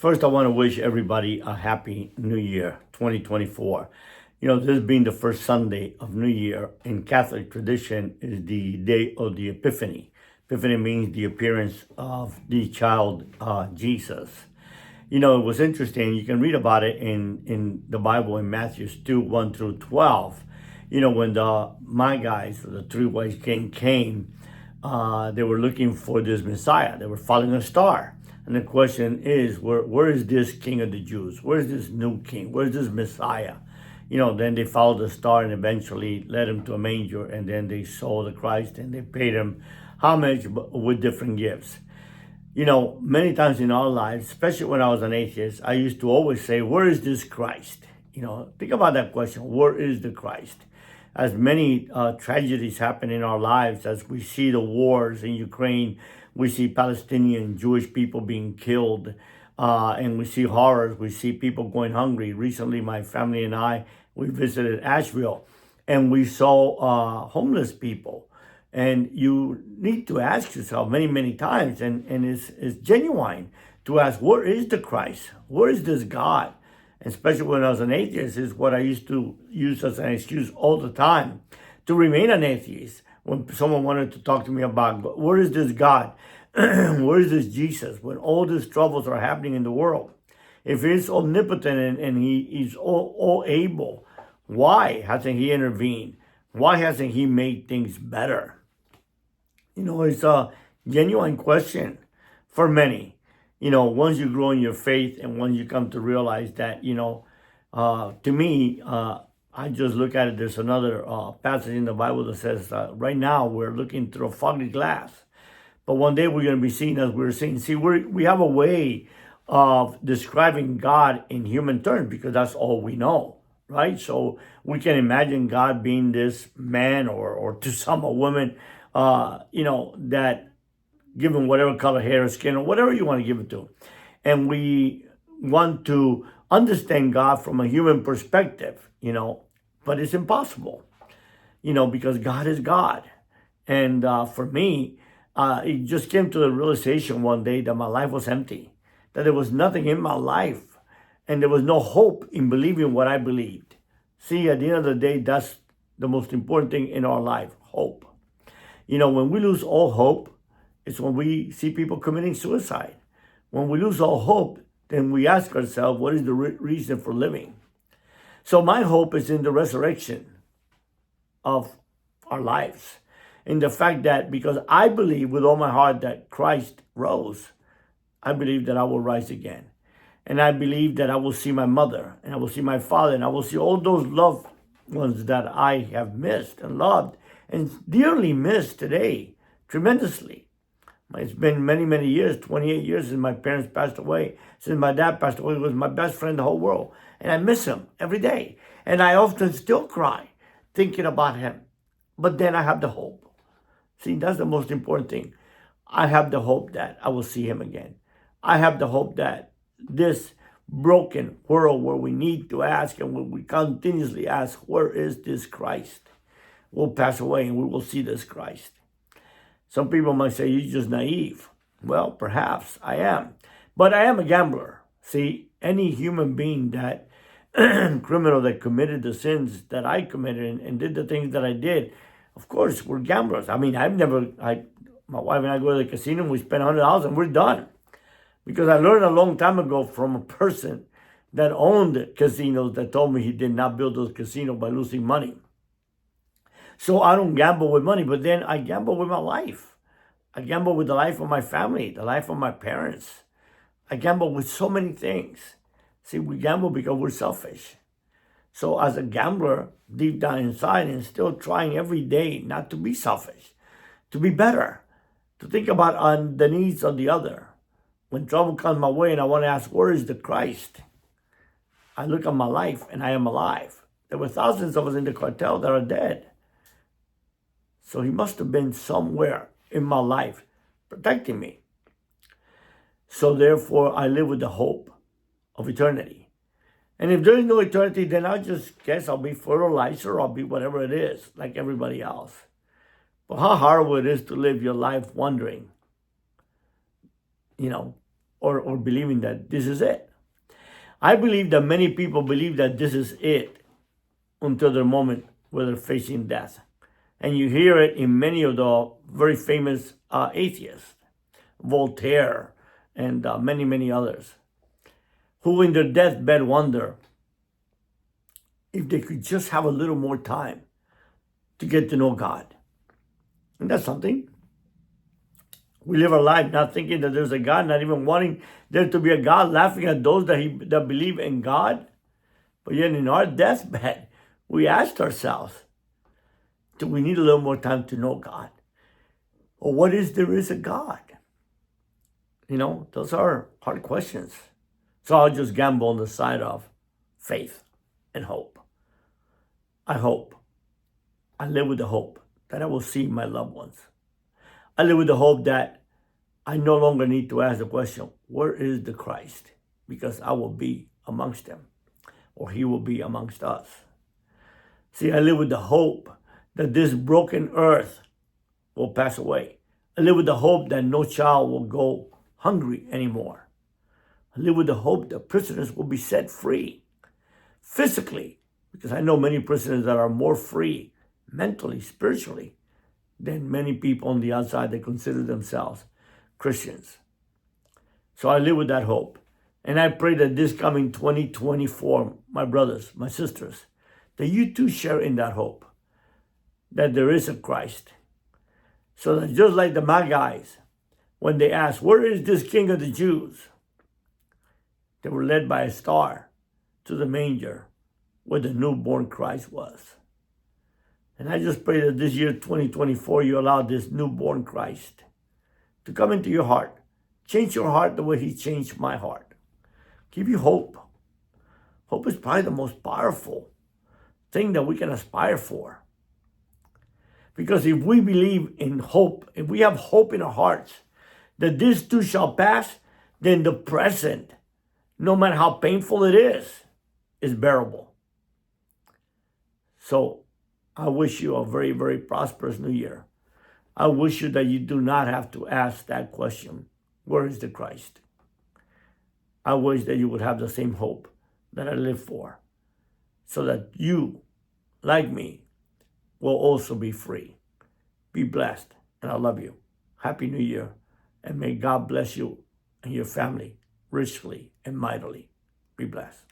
First, I want to wish everybody a happy New Year 2024. This being the first Sunday of New Year in Catholic tradition is the day of the Epiphany. Epiphany means the appearance of the child Jesus. It was interesting. You can read about it in the Bible in Matthew 2, 1 through 12. When the Magi, the three wise king came, they were looking for this Messiah. They were following a star. And the question is, where is this king of the Jews? Where is this new king? Where is this Messiah? Then they followed the star and eventually led him to a manger. And then they saw the Christ and they paid him homage with different gifts. Many times in our lives, especially when I was an atheist, I used to always say, where is this Christ? Think about that question. Where is the Christ? As many tragedies happen in our lives, as we see the wars in Ukraine, we see Palestinian Jewish people being killed, and we see horrors. We see people going hungry. Recently, my family and I, we visited Asheville, and we saw homeless people. And you need to ask yourself many, many times, and it's genuine to ask, where is the Christ? Where is this God? Especially when I was an atheist, is what I used to use as an excuse all the time to remain an atheist. When someone wanted to talk to me about, where is this God? Where is this Jesus? When all these troubles are happening in the world. If he's omnipotent and he's all able, why hasn't he intervened? Why hasn't he made things better? It's a genuine question for many. Once you grow in your faith and once you come to realize that, to me, I just look at it. There's another passage in the Bible that says, right now we're looking through a foggy glass, but one day we're going to be seen as we're seen. See, we have a way of describing God in human terms because that's all we know, right? So we can imagine God being this man or to some a woman, that given whatever color hair or skin or whatever you want to give it to. And we want to understand God from a human perspective, but it's impossible, because God is God. And for me, it just came to the realization one day that my life was empty, that there was nothing in my life, and there was no hope in believing what I believed. See, at the end of the day, that's the most important thing in our life, hope. When we lose all hope, it's when we see people committing suicide. When we lose all hope, then we ask ourselves, what is the reason for living? So my hope is in the resurrection of our lives. In the fact that because I believe with all my heart that Christ rose, I believe that I will rise again. And I believe that I will see my mother and I will see my father and I will see all those loved ones that I have missed and loved and dearly missed today, tremendously. It's been many, many years, 28 years since my parents passed away. Since my dad passed away, he was my best friend in the whole world. And I miss him every day. And I often still cry thinking about him. But then I have the hope. See, that's the most important thing. I have the hope that I will see him again. I have the hope that this broken world where we need to ask and where we continuously ask, where is this Christ? Will pass away and we will see this Christ. Some people might say, you're just naive. Well, perhaps I am. But I am a gambler. See, any human being that, criminal that committed the sins that I committed and did the things that I did, of course, we're gamblers. I mean, my wife and I go to the casino and we spend $100 and we're done. Because I learned a long time ago from a person that owned casinos that told me he did not build those casinos by losing money. So I don't gamble with money, but then I gamble with my life. I gamble with the life of my family, the life of my parents. I gamble with so many things. See, we gamble because we're selfish. So as a gambler, deep down inside, and still trying every day not to be selfish, to be better, to think about the needs of the other. When trouble comes my way and I want to ask, where is the Christ? I look at my life and I am alive. There were thousands of us in the cartel that are dead. So he must have been somewhere in my life protecting me. So therefore, I live with the hope of eternity. And if there is no eternity, then I just guess I'll be fertilizer or I'll be whatever it is, like everybody else. But how horrible it is to live your life wondering, or believing that this is it. I believe that many people believe that this is it until the moment where they're facing death. And you hear it in many of the very famous atheists, Voltaire, and many, many others, who in their deathbed wonder if they could just have a little more time to get to know God. And that's something. We live our life not thinking that there's a God, not even wanting there to be a God, laughing at those that believe in God. But yet in our deathbed, we asked ourselves, do we need a little more time to know God? Or what is there is a God? You know, those are hard questions. So I'll just gamble on the side of faith and hope. I hope. I live with the hope that I will see my loved ones. I live with the hope that I no longer need to ask the question, where is the Christ? Because I will be amongst them, or he will be amongst us. See, I live with the hope that this broken earth will pass away. I live with the hope that no child will go hungry anymore. I live with the hope that prisoners will be set free physically, because I know many prisoners that are more free mentally, spiritually, than many people on the outside that consider themselves Christians. So I live with that hope. And I pray that this coming 2024, my brothers, my sisters, that you too share in that hope, that there is a Christ. So that just like the Magi's, when they asked, where is this King of the Jews? They were led by a star to the manger where the newborn Christ was. And I just pray that this year, 2024, you allow this newborn Christ to come into your heart. Change your heart the way he changed my heart. Give you hope. Hope is probably the most powerful thing that we can aspire for. Because if we believe in hope, if we have hope in our hearts that this too shall pass, then the present, no matter how painful it is bearable. So I wish you a very, very prosperous new year. I wish you that you do not have to ask that question, where is the Christ? I wish that you would have the same hope that I live for, so that you, like me, will also be free. Be blessed, and I love you. Happy New Year, and may God bless you and your family richly and mightily. Be blessed.